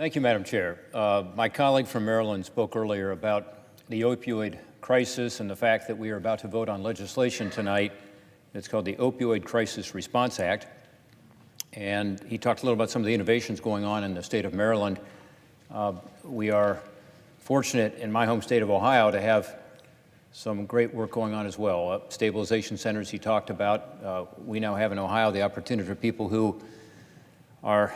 Thank you, Madam Chair. My colleague from Maryland spoke earlier about the opioid crisis and the fact that we are about to vote on legislation tonight. It's called the Opioid Crisis Response Act. And he talked a little about some of the innovations going on in the state of Maryland. We are fortunate in my home state of Ohio to have some great work going on as well. Stabilization centers he talked about. We now have in Ohio the opportunity for people who are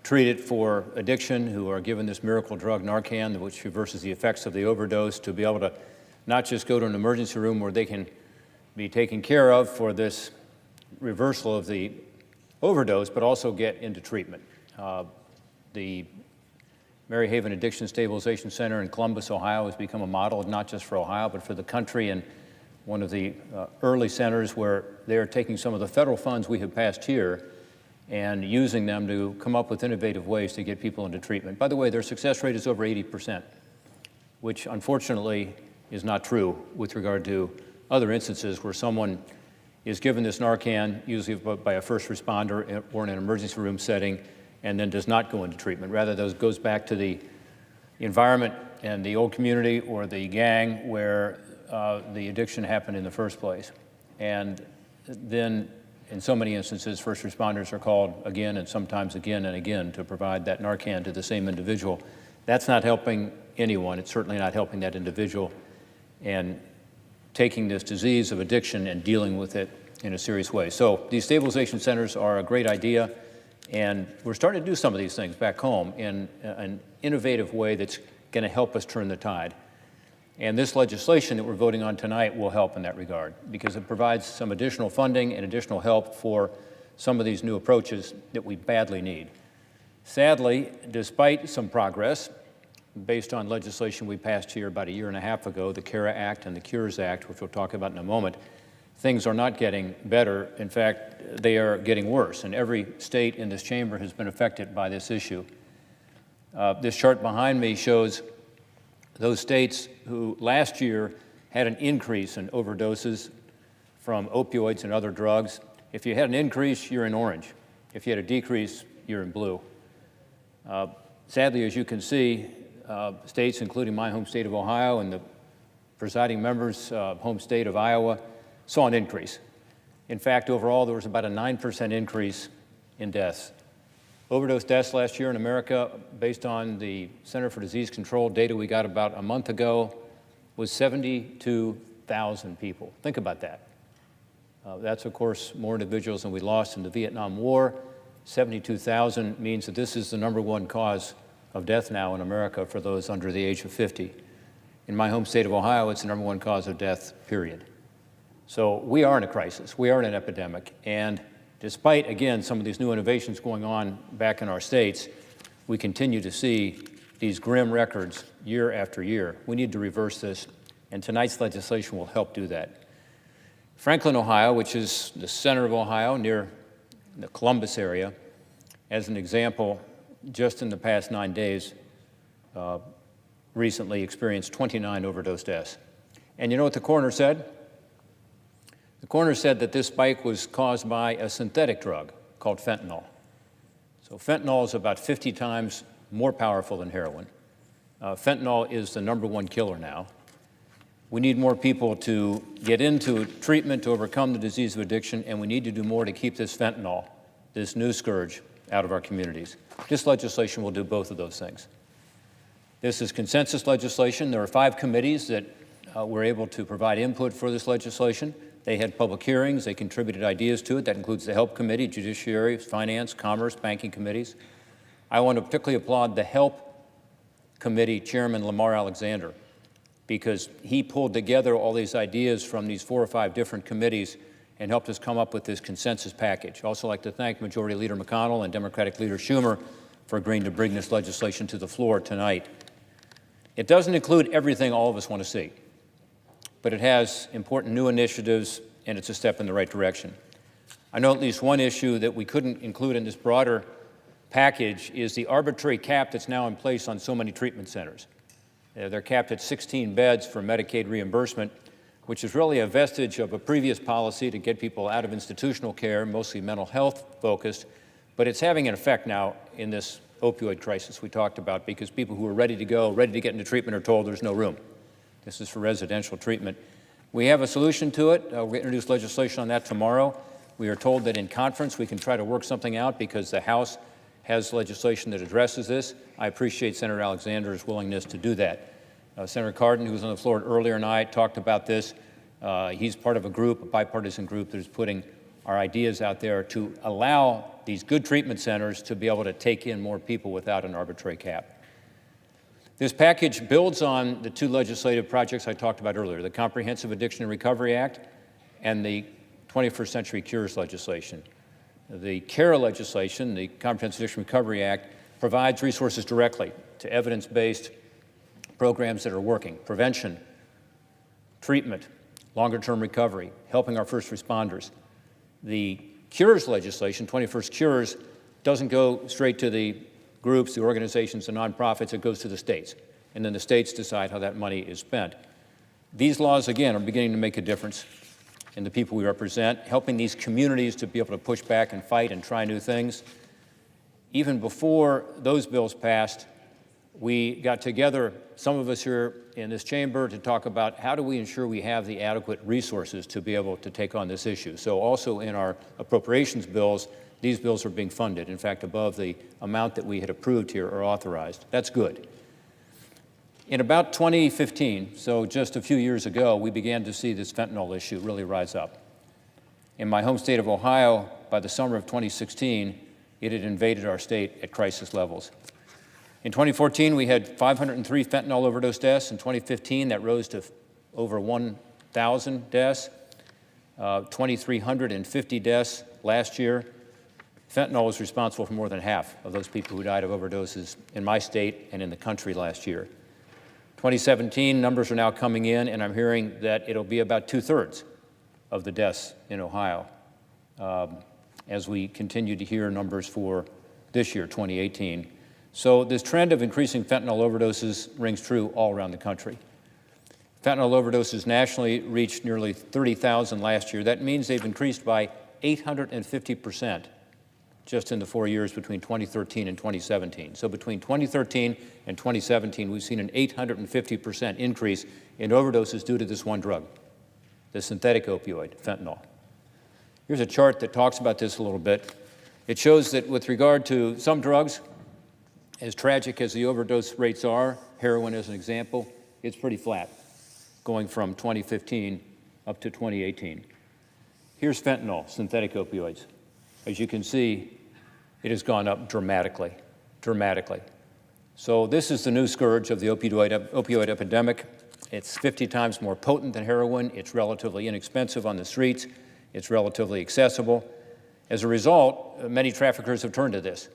treated for addiction, who are given this miracle drug Narcan, which reverses the effects of the overdose, to be able to not just go to an emergency room where they can be taken care of for this reversal of the overdose, but also get into treatment. The Mary Haven Addiction Stabilization Center in Columbus, Ohio has become a model not just for Ohio, but for the country, and one of the early centers where they are taking some of the federal funds we have passed here and using them to come up with innovative ways to get people into treatment. By the way, their success rate is over 80%, which unfortunately is not true with regard to other instances where someone is given this Narcan, usually by a first responder or in an emergency room setting, and then does not go into treatment. Rather, those goes back to the environment and the old community or the gang where the addiction happened in the first place. And then, in so many instances, first responders are called again and sometimes again and again to provide that Narcan to the same individual. That's not helping anyone. It's certainly not helping that individual and taking this disease of addiction and dealing with it in a serious way. So these stabilization centers are a great idea, and we're starting to do some of these things back home in an innovative way that's going to help us turn the tide. And this legislation that we're voting on tonight will help in that regard because it provides some additional funding and additional help for some of these new approaches that we badly need. Sadly, despite some progress, based on legislation we passed here about a year and a half ago, the CARA Act and the Cures Act, which we'll talk about in a moment, things are not getting better. In fact, they are getting worse, and every state in this chamber has been affected by this issue. This chart behind me shows those states who last year had an increase in overdoses from opioids and other drugs. If you had an increase, you're in orange. If you had a decrease, you're in blue. Sadly, as you can see, states, including my home state of Ohio and the presiding member's home state of Iowa, saw an increase. In fact, overall, there was about a 9% increase in deaths. Overdose deaths last year in America, based on the Center for Disease Control data we got about a month ago, was 72,000 people. Think about that. That's, of course, more individuals than we lost in the Vietnam War. 72,000 means that this is the #1 cause of death now in America for those under the age of 50. In my home state of Ohio, it's the #1 cause of death, period. So we are in a crisis. We are in an epidemic. And despite, again, some of these new innovations going on back in our states, we continue to see these grim records year after year. We need to reverse this, and tonight's legislation will help do that. Franklin, Ohio, which is the center of Ohio near the Columbus area, as an example, just in the past 9 days, recently experienced 29 overdose deaths. And you know what the coroner said? The coroner said that this spike was caused by a synthetic drug called fentanyl. So fentanyl is about 50 times more powerful than heroin. Fentanyl is the #1 killer now. We need more people to get into treatment to overcome the disease of addiction, and we need to do more to keep this fentanyl, this new scourge, out of our communities. This legislation will do both of those things. This is consensus legislation. There are 5 committees that were able to provide input for this legislation. They had public hearings. They contributed ideas to it. That includes the Help Committee, Judiciary, Finance, Commerce, Banking Committees. I want to particularly applaud the Help Committee Chairman Lamar Alexander, because he pulled together all these ideas from these 4 or 5 different committees and helped us come up with this consensus package. I'd also like to thank Majority Leader McConnell and Democratic Leader Schumer for agreeing to bring this legislation to the floor tonight. It doesn't include everything all of us want to see, but it has important new initiatives, and it's a step in the right direction. I know at least one issue that we couldn't include in this broader package is the arbitrary cap that's now in place on so many treatment centers. They're capped at 16 beds for Medicaid reimbursement, which is really a vestige of a previous policy to get people out of institutional care, mostly mental health focused, but it's having an effect now in this opioid crisis we talked about, because people who are ready to go, ready to get into treatment are told there's no room. This is for residential treatment. We have a solution to it. We'll introduce legislation on that tomorrow. We are told that in conference we can try to work something out because the House has legislation that addresses this. I appreciate Senator Alexander's willingness to do that. Senator Cardin, who was on the floor earlier tonight, talked about this. He's part of a group, a bipartisan group, that is putting our ideas out there to allow these good treatment centers to be able to take in more people without an arbitrary cap. This package builds on the two legislative projects I talked about earlier, the Comprehensive Addiction and Recovery Act and the 21st Century Cures legislation. The CARE legislation, the Comprehensive Addiction and Recovery Act, provides resources directly to evidence-based programs that are working: prevention, treatment, longer-term recovery, helping our first responders. The Cures legislation, 21st Cures, doesn't go straight to the groups, the organizations, the nonprofits. It goes to the states, and then the states decide how that money is spent. These laws, again, are beginning to make a difference in the people we represent, helping these communities to be able to push back and fight and try new things. Even before those bills passed, we got together, some of us here in this chamber, to talk about how do we ensure we have the adequate resources to be able to take on this issue. So also in our appropriations bills, these bills are being funded, in fact, above the amount that we had approved here or authorized. That's good. In about 2015, so just a few years ago, we began to see this fentanyl issue really rise up. In my home state of Ohio, by the summer of 2016, it had invaded our state at crisis levels. In 2014, we had 503 fentanyl overdose deaths. In 2015, that rose to over 1,000 deaths, 2,350 deaths last year. Fentanyl was responsible for more than half of those people who died of overdoses in my state and in the country last year. 2017, numbers are now coming in, and I'm hearing that it'll be about 2/3 of the deaths in Ohio, as we continue to hear numbers for this year, 2018. So this trend of increasing fentanyl overdoses rings true all around the country. Fentanyl overdoses nationally reached nearly 30,000 last year. That means they've increased by 850% just in the 4 years between 2013 and 2017. So between 2013 and 2017, we've seen an 850% increase in overdoses due to this one drug, the synthetic opioid, fentanyl. Here's a chart that talks about this a little bit. It shows that with regard to some drugs, as tragic as the overdose rates are, heroin as an example, it's pretty flat, going from 2015 up to 2018. Here's fentanyl, synthetic opioids. As you can see, it has gone up dramatically, dramatically. So this is the new scourge of the opioid epidemic. It's 50 times more potent than heroin. It's relatively inexpensive on the streets. It's relatively accessible. As a result, many traffickers have turned to this.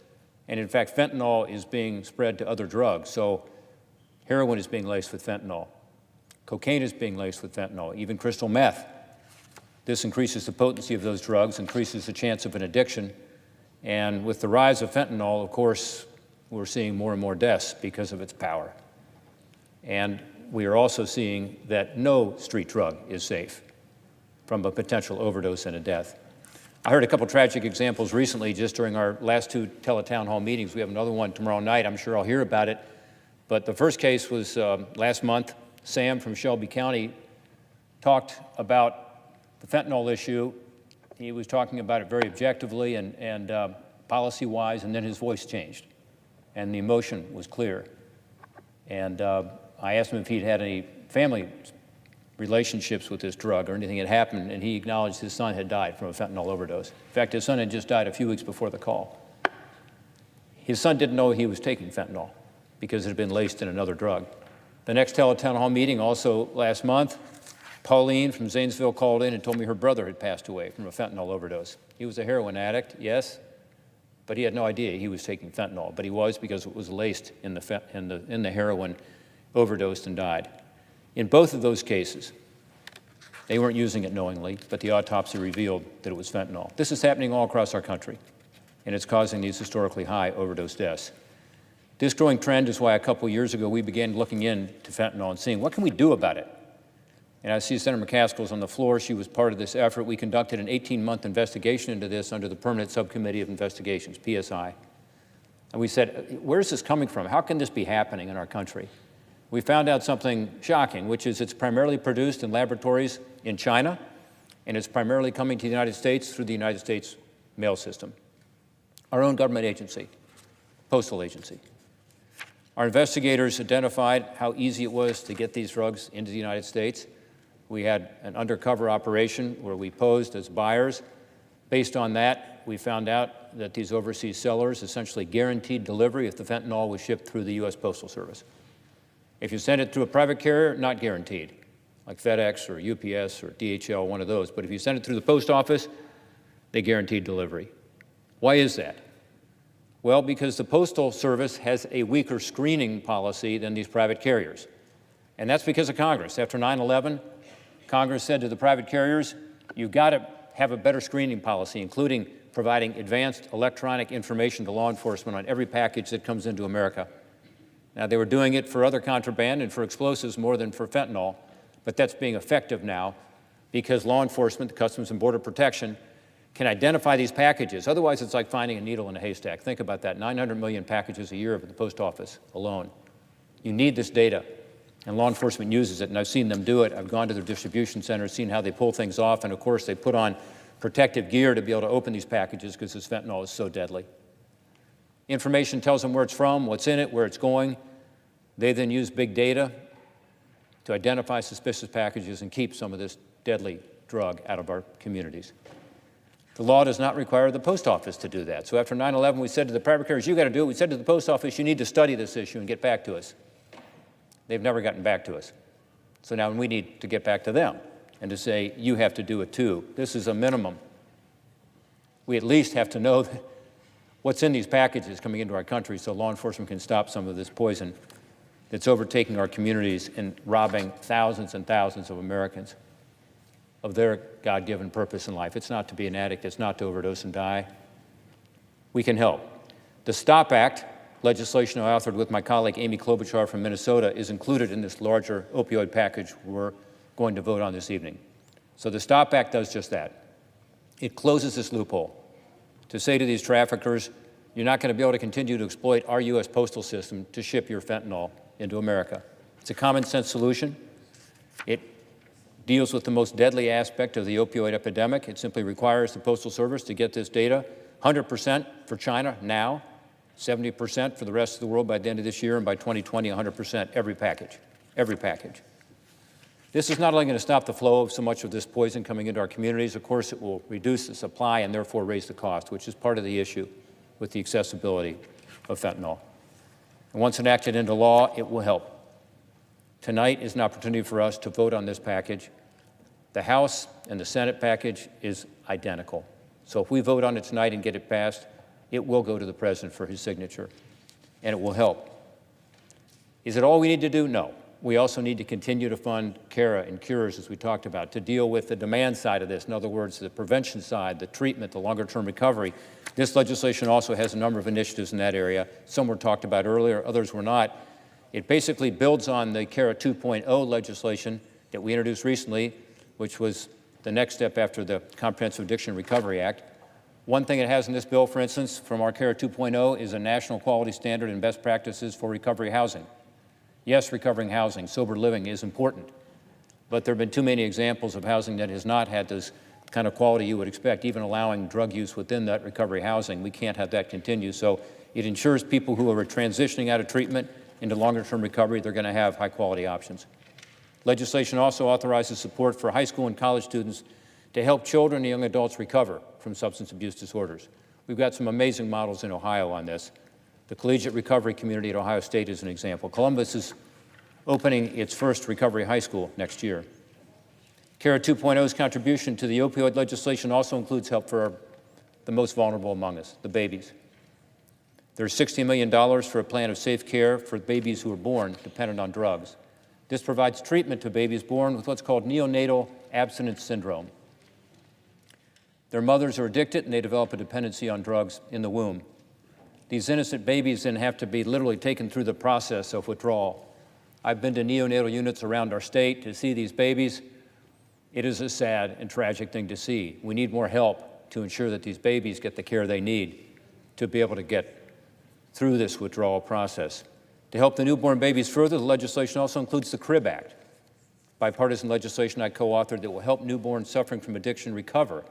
And in fact, fentanyl is being spread to other drugs. So heroin is being laced with fentanyl. Cocaine is being laced with fentanyl, even crystal meth. This increases the potency of those drugs, increases the chance of an addiction. And with the rise of fentanyl, of course, we're seeing more and more deaths because of its power. And we are also seeing that no street drug is safe from a potential overdose and a death. I heard a couple tragic examples recently just during our last two teletown hall meetings. We have another one tomorrow night. I'm sure I'll hear about it. But the first case was last month. Sam from Shelby County talked about the fentanyl issue. He was talking about it very objectively and policy-wise, and then his voice changed, and the emotion was clear. And I asked him if he'd had any family relationships with this drug or anything had happened, and he acknowledged his son had died from a fentanyl overdose. In fact, his son had just died a few weeks before the call. His son didn't know he was taking fentanyl because it had been laced in another drug. The next teletown hall meeting, also last month, Pauline from Zanesville called in and told me her brother had passed away from a fentanyl overdose. He was a heroin addict, yes, but he had no idea he was taking fentanyl, but he was because it was laced in the heroin, overdosed and died. In both of those cases, they weren't using it knowingly, but the autopsy revealed that it was fentanyl. This is happening all across our country, and it's causing these historically high overdose deaths. This growing trend is why a couple years ago we began looking into fentanyl and seeing what can we do about it. And I see Senator McCaskill's on the floor. She was part of this effort. We conducted an 18-month investigation into this under the Permanent Subcommittee of Investigations, PSI. And we said, where's this coming from? How can this be happening in our country? We found out something shocking, which is it's primarily produced in laboratories in China, and it's primarily coming to the United States through the United States mail system, our own government agency, postal agency. Our investigators identified how easy it was to get these drugs into the United States. We had an undercover operation where we posed as buyers. Based on that, we found out that these overseas sellers essentially guaranteed delivery if the fentanyl was shipped through the U.S. Postal Service. If you send it through a private carrier, not guaranteed, like FedEx or UPS or DHL, one of those. But if you send it through the post office, they guaranteed delivery. Why is that? Well, because the Postal Service has a weaker screening policy than these private carriers. And that's because of Congress. After 9/11, Congress said to the private carriers, you've got to have a better screening policy, including providing advanced electronic information to law enforcement on every package that comes into America. Now, they were doing it for other contraband and for explosives more than for fentanyl, but that's being effective now because law enforcement, the Customs and Border Protection, can identify these packages. Otherwise, it's like finding a needle in a haystack. Think about that, 900 million packages a year at the post office alone. You need this data, and law enforcement uses it, and I've seen them do it. I've gone to their distribution centers, seen how they pull things off, and of course, they put on protective gear to be able to open these packages because this fentanyl is so deadly. Information tells them where it's from, what's in it, where it's going. They then use big data to identify suspicious packages and keep some of this deadly drug out of our communities. The law does not require the post office to do that. So after 9/11, we said to the private carriers, you got to do it. We said to the post office, you need to study this issue and get back to us. They've never gotten back to us. So now we need to get back to them and to say, you have to do it too. This is a minimum. We at least have to know what's in these packages coming into our country so law enforcement can stop some of this poison that's overtaking our communities and robbing thousands and thousands of Americans of their God-given purpose in life. It's not to be an addict. It's not to overdose and die. We can help. The STOP Act, legislation I authored with my colleague Amy Klobuchar from Minnesota, is included in this larger opioid package we're going to vote on this evening. So the STOP Act does just that. It closes this loophole to say to these traffickers, you're not going to be able to continue to exploit our U.S. postal system to ship your fentanyl into America. It's a common sense solution. It deals with the most deadly aspect of the opioid epidemic. It simply requires the Postal Service to get this data, 100% for China now, 70% for the rest of the world by the end of this year, and by 2020, 100% every package, every package. This is not only going to stop the flow of so much of this poison coming into our communities, of course it will reduce the supply and therefore raise the cost, which is part of the issue with the accessibility of fentanyl. And once enacted into law, it will help. Tonight is an opportunity for us to vote on this package. The House and the Senate package is identical. So if we vote on it tonight and get it passed, it will go to the President for his signature, and it will help. Is it all we need to do? No. We also need to continue to fund CARA and cures, as we talked about, to deal with the demand side of this. In other words, the prevention side, the treatment, the longer-term recovery. This legislation also has a number of initiatives in that area. Some were talked about earlier, others were not. It basically builds on the CARA 2.0 legislation that we introduced recently, which was the next step after the Comprehensive Addiction Recovery Act. One thing it has in this bill, for instance, from our CARA 2.0 is a national quality standard and best practices for recovery housing. Yes, recovering housing, sober living is important, but there have been too many examples of housing that has not had this kind of quality you would expect, even allowing drug use within that recovery housing. We can't have that continue. So it ensures people who are transitioning out of treatment into longer-term recovery, they're going to have high-quality options. Legislation also authorizes support for high school and college students to help children and young adults recover from substance abuse disorders. We've got some amazing models in Ohio on this. The collegiate recovery community at Ohio State is an example. Columbus is opening its first recovery high school next year. CARA 2.0's contribution to the opioid legislation also includes help for the most vulnerable among us, the babies. There's $60 million for a plan of safe care for babies who are born dependent on drugs. This provides treatment to babies born with what's called neonatal abstinence syndrome. Their mothers are addicted and they develop a dependency on drugs in the womb. These innocent babies then have to be literally taken through the process of withdrawal. I've been to neonatal units around our state to see these babies. It is a sad and tragic thing to see. We need more help to ensure that these babies get the care they need to be able to get through this withdrawal process. To help the newborn babies further, the legislation also includes the CRIB Act, bipartisan legislation I co-authored that will help newborns suffering from addiction recover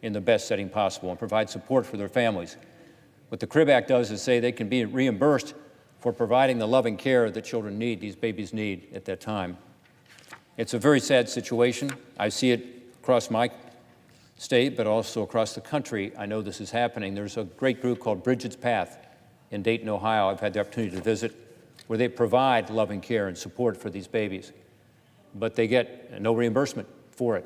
in the best setting possible and provide support for their families. What the CRIB Act does is say they can be reimbursed for providing the loving care that children need, these babies need at that time. It's a very sad situation. I see it across my state, but also across the country. I know this is happening. There's a great group called Bridget's Path in Dayton, Ohio. I've had the opportunity to visit, where they provide loving care and support for these babies, but they get no reimbursement for it.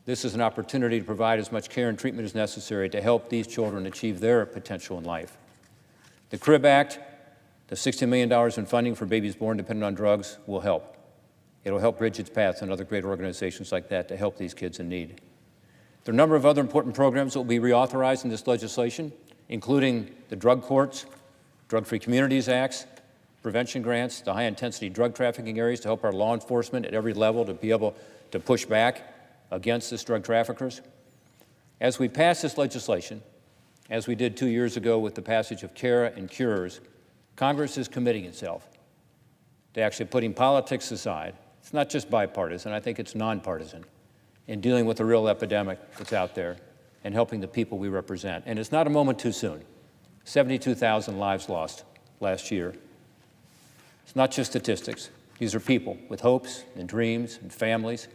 This is an opportunity to provide as much care and treatment as necessary to help these children achieve their potential in life. The CRIB Act, the $60 million in funding for babies born dependent on drugs, will help. It'll help Bridget's Path and other great organizations like that to help these kids in need. There are a number of other important programs that will be reauthorized in this legislation, including the drug courts, Drug-Free Communities Acts, prevention grants, the high-intensity drug trafficking areas to help our law enforcement at every level to be able to push back against these drug traffickers. As we pass this legislation, as we did 2 years ago with the passage of CARA and CURES, Congress is committing itself to actually putting politics aside. It's not just bipartisan, I think it's nonpartisan, in dealing with the real epidemic that's out there and helping the people we represent. And it's not a moment too soon. 72,000 lives lost last year. It's not just statistics. These are people with hopes and dreams and families.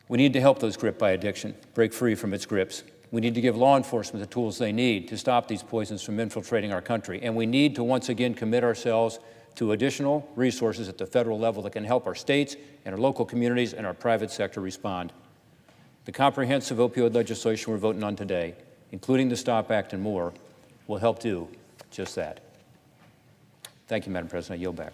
We need to help those gripped by addiction break free from its grips. We need to give law enforcement the tools they need to stop these poisons from infiltrating our country. And we need to once again commit ourselves to additional resources at the federal level that can help our states and our local communities and our private sector respond. The comprehensive opioid legislation we're voting on today, including the STOP Act and more, will help do just that. Thank you, Madam President. I yield back.